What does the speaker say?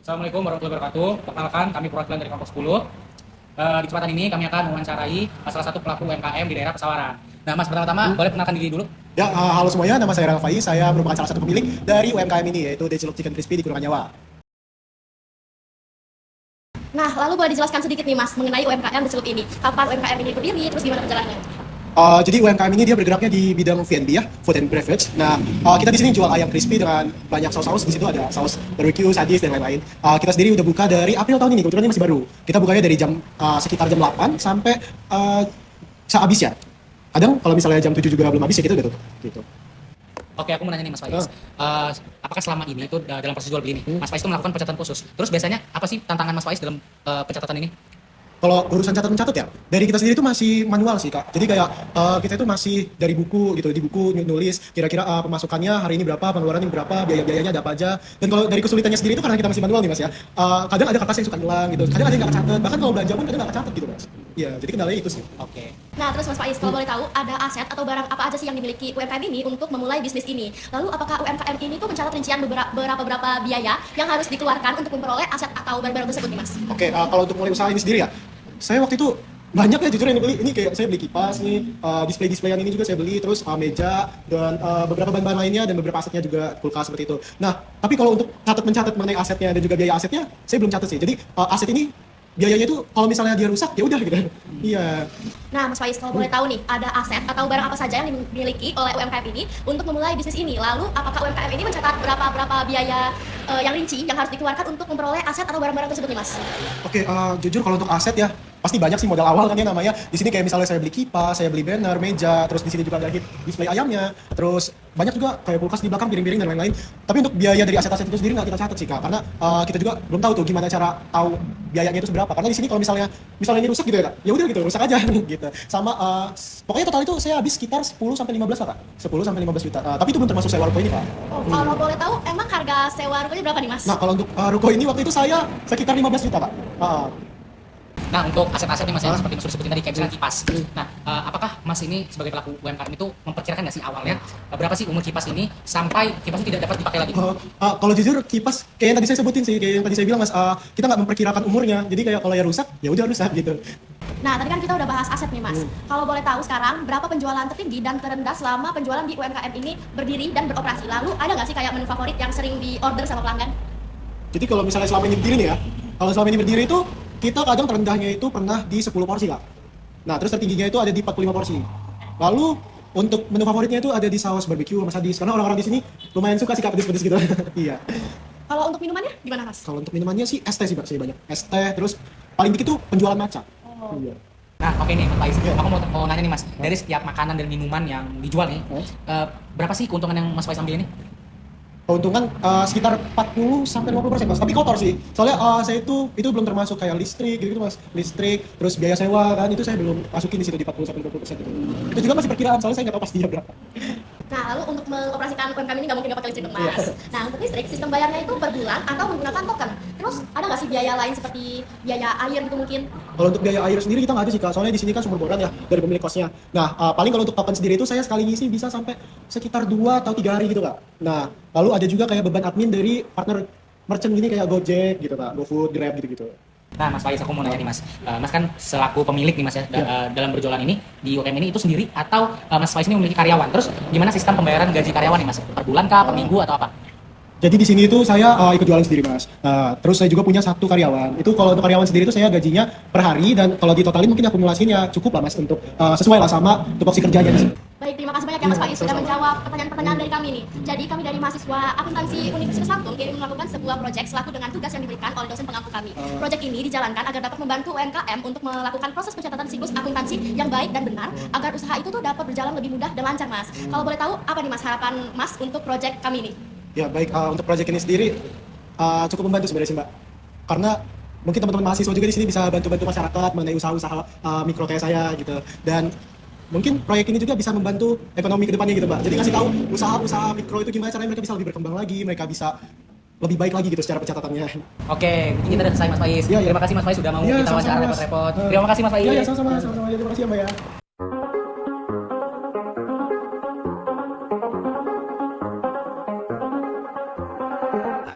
Assalamualaikum warahmatullahi wabarakatuh. Perkenalkan, kami perwakilan dari kelompok 10. Di kesempatan ini kami akan mewawancarai salah satu pelaku UMKM di daerah Pesawaran. Nah, Mas, pertama-tama boleh perkenalkan diri dulu. Ya, halo semuanya, nama saya Rafai. Saya merupakan salah satu pemilik dari UMKM ini, yaitu Deceluk Chicken Crispy di Kurungan Nyawa. Nah, lalu boleh dijelaskan sedikit nih Mas mengenai UMKM Deceluk ini. Kapan UMKM ini berdiri, terus gimana perjalanannya? Jadi UMKM ini dia bergeraknya di bidang F&B ya, food and beverage. Nah, kita di sini jual ayam crispy dengan banyak saus-saus. Di situ ada saus barbecue, sadis dan lain-lain. Kita sendiri udah buka dari April tahun ini, kebetulan ini masih baru. Kita bukanya dari sekitar jam 8 sampai sehabis ya. Kadang kalau misalnya jam 7 juga belum habis ya kita udah tutup gitu. Oke, aku mau nanya nih Mas Faiz. Apakah selama ini itu dalam proses jual beli ini, Mas Faiz itu melakukan pencatatan khusus? Terus biasanya apa sih tantangan Mas Faiz dalam pencatatan ini? Kalau urusan catat-mencatat ya, dari kita sendiri itu masih manual sih Kak. Jadi kayak kita itu masih dari buku gitu, di buku nulis kira-kira pemasukannya hari ini berapa, pengeluarannya berapa, biaya-biayanya ada apa aja. Dan kalau dari kesulitannya sendiri itu karena kita masih manual nih Mas ya. Kadang ada kertas yang suka hilang gitu, kadang ada yang nggak kecatat, bahkan kalau belanja pun kadang nggak kecatat gitu Mas. Iya, jadi kendalanya itu sih. Oke. Nah, terus Mas Faiz, kalau boleh tahu, ada aset atau barang apa aja sih yang dimiliki UMKM ini untuk memulai bisnis ini? Lalu apakah UMKM ini tuh mencatat rincian beberapa biaya yang harus dikeluarkan untuk memperoleh aset atau barang-barang tersebut nih Mas? Oke, kalau untuk mulai usaha ini sendiri ya, saya waktu itu banyak ya jujur yang beli. Ini kayak saya beli kipas nih, display yang ini juga saya beli, terus meja dan beberapa bahan-bahan lainnya dan beberapa asetnya juga kulkas seperti itu. Nah, tapi kalau untuk mencatat mengenai asetnya dan juga biaya asetnya, saya belum catat sih. Jadi aset ini biayanya itu kalau misalnya dia rusak ya udah gitu. Iya. Nah, Mas Faiz, kalau boleh tahu nih, ada aset atau barang apa saja yang dimiliki oleh UMKM ini untuk memulai bisnis ini? Lalu, apakah UMKM ini mencatat berapa biaya yang rinci yang harus dikeluarkan untuk memperoleh aset atau barang-barang tersebut nih, Mas? Oke, jujur kalau untuk aset ya pasti banyak sih modal awal kan ya namanya. Di sini kayak misalnya saya beli kipas, saya beli banner, meja, terus di sini juga ada display ayamnya, terus banyak juga kayak kulkas di belakang, piring-piring dan lain-lain. Tapi untuk biaya dari aset-aset itu sendiri nggak kita catat sih Kak, karena kita juga belum tahu tuh gimana cara tahu biayanya itu seberapa. Karena di sini kalau misalnya ini rusak gitu ya Kak, ya udah gitu rusak aja gitu. Sama pokoknya total itu saya habis sekitar 10 sampai 15 lah Kak. 10 sampai 15 juta. Tapi itu belum termasuk sewa ruko ini Kak. Oh, kalau boleh tahu, emang harga sewa rukonya berapa nih, Mas? Nah, kalau untuk ruko ini waktu itu saya sekitar 15 juta Kak. Nah, untuk aset-aset nih Mas yang seperti yang sudah sebutin tadi kayak misalnya kipas. Nah, apakah Mas ini sebagai pelaku UMKM itu memperkirakan nggak sih awalnya berapa sih umur kipas ini sampai kipas ini tidak dapat dipakai lagi? Kalau jujur kipas kayak yang tadi saya sebutin sih, kayak yang tadi saya bilang Mas, kita nggak memperkirakan umurnya. Jadi kayak kalau ya rusak, ya udah rusak gitu. Nah, tadi kan kita udah bahas aset nih, Mas. Kalau boleh tahu sekarang, berapa penjualan tertinggi dan terendah selama penjualan di UMKM ini berdiri dan beroperasi? Lalu, ada nggak sih kayak menu favorit yang sering di-order sama pelanggan? Jadi kalau misalnya selama ini berdiri nih ya, kalau selama ini berdiri itu kita kadang terendahnya itu pernah di 10 porsi Kak. Nah, terus tertingginya itu ada di 45 porsi. Lalu untuk menu favoritnya itu ada di saus barbecue sama sadis, karena orang-orang di sini lumayan suka sih Kak pedes-pedes gitu. Iya. Kalau untuk minumannya gimana, Mas? Kalau untuk minumannya sih es teh sih Pak, saya banyak. Es teh, terus paling dikit tuh penjualan matcha. Oh. Iya. Nah, oke nih Mas Faiz. Iya. Aku mau nanya nih Mas, dari setiap makanan dan minuman yang dijual nih, berapa sih keuntungan yang Mas Faiz ambil ini? Keuntungan sekitar 40 sampai 50% Mas. Tapi kotor sih. Soalnya saya itu belum termasuk kayak listrik gitu Mas. Listrik, terus biaya sewa kan itu saya belum masukin di situ di 40 sampai 50% gitu. Itu juga masih perkiraan soalnya saya nggak tahu pastinya berapa. Nah, lalu untuk mengoperasikan UMKM ini nggak mungkin nggak pakai listrik dong, Mas. Nah, untuk listrik, sistem bayarnya itu per bulan atau menggunakan token. Terus, ada nggak sih biaya lain seperti biaya air gitu mungkin? Kalau untuk biaya air sendiri kita nggak ada sih Kak. Soalnya di sini kan sumber boran ya dari pemilik kosnya. Nah, paling kalau untuk token sendiri itu saya sekali ngisi bisa sampai sekitar 2 atau 3 hari gitu Kak. Nah, lalu ada juga kayak beban admin dari partner merchant gini kayak Gojek gitu Kak, GoFood, Grab gitu-gitu. Nah, Mas Faiz, aku mau nanya nih Mas. Mas kan selaku pemilik nih Mas ya, dalam berjualan ini di UMKM ini itu sendiri atau Mas Faiz ini memiliki karyawan? Terus gimana sistem pembayaran gaji karyawan nih Mas? Per bulan kah, per minggu atau apa? Jadi di sini itu saya ikut jualan sendiri Mas. Terus saya juga punya 1 karyawan. Itu kalau untuk karyawan sendiri itu saya gajinya per hari dan kalau ditotalin mungkin akumulasinya cukup lah Mas untuk sesuai lah sama tupoksi kerjanya di sini. Baik, terima kasih banyak ya Mas Faiz sudah menjawab pertanyaan-pertanyaan dari kami nih. Jadi kami dari mahasiswa akuntansi Universitas Lampung kini melakukan sebuah proyek selaku dengan tugas yang diberikan oleh dosen pengampu kami. Proyek ini dijalankan agar dapat membantu UMKM untuk melakukan proses pencatatan siklus akuntansi yang baik dan benar agar usaha itu tuh dapat berjalan lebih mudah dan lancar Mas. Kalau boleh tahu apa nih Mas harapan Mas untuk proyek kami ini? Ya baik, untuk proyek ini sendiri cukup membantu sebenarnya sih Mbak. Karena mungkin teman-teman mahasiswa juga di sini bisa bantu-bantu masyarakat mengenai usaha-usaha mikro kayak saya gitu. Dan mungkin proyek ini juga bisa membantu ekonomi ke depannya gitu Mbak. Jadi ngasih tahu usaha-usaha mikro itu gimana caranya mereka bisa lebih berkembang lagi, mereka bisa lebih baik lagi gitu secara pencatatannya. Oke, mungkin kita udah selesai Mas Faiz. Iya, iya. Terima kasih Mas Faiz sudah mau Iya, kita wawancara sama-sama, Mas. repot-repot. Terima kasih Mas Faiz. Iya, sama-sama. Terima kasih ya Mbak ya.